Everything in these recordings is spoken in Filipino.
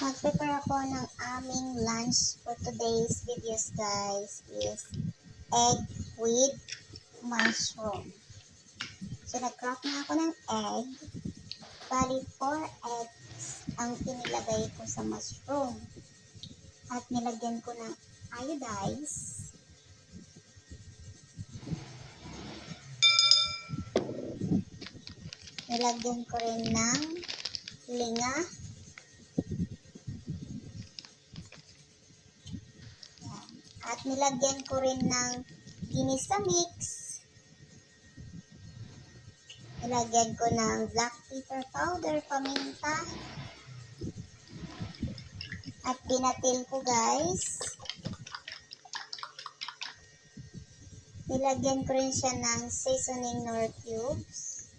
Mag-prepare ako ng aming lunch for today's videos, guys, is egg with mushroom. So, nag-crack na ako ng egg. Bali, 4 eggs ang pinilagay ko sa mushroom. At nilagyan ko ng iodize. Nilagyan ko rin ng linga. At nilagyan ko rin ng ginisa mix. Nilagyan ko ng black pepper powder, paminta. At pinatil ko, guys. Nilagyan ko rin siya ng seasoning nor cubes.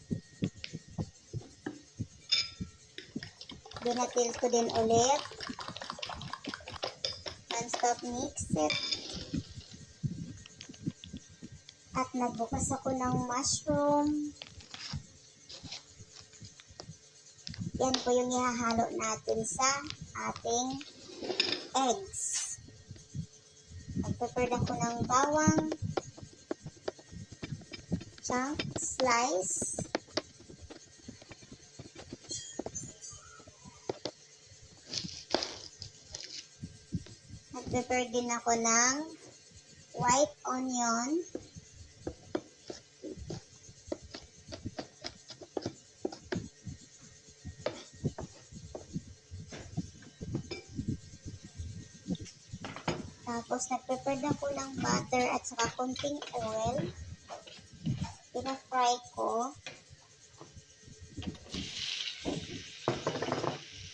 Binatil ko din ulit. Non-stop mix it. At nagbukas ako ng mushroom. Yan po yung ihahalo natin sa ating eggs. Nag-prepare ako ng bawang, chunk, slice. Nag-prepare din ako ng white onion. Tapos, nag-prepare ako ng butter at saka konting oil. Pina-fry ko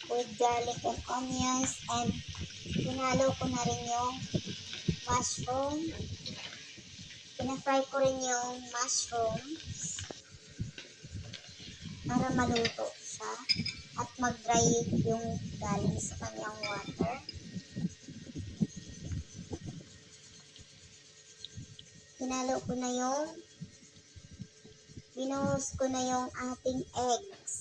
with garlic and onions, and pinalo ko na rin yung mushroom. Pina-fry ko rin yung mushrooms para maluto siya at mag-dry yung galing sa kanyang water. Pinalo ko na yung binuhos ko na yung ating eggs.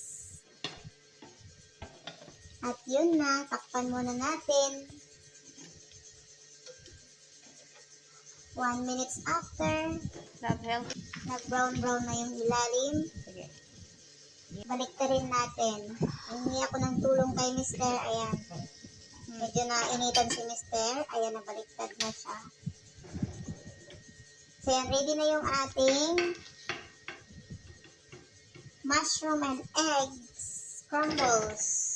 At yun na, takpan muna natin. 1 minute after, nag-brown na yung ilalim. Sige. Baliktarin natin. Hingi ako ng tulong kay Mr. Ayan. Medyo nainitan si Mr. Ayan, nabaliktad na siya. So yan, ready na yung ating mushroom and eggs crumbles.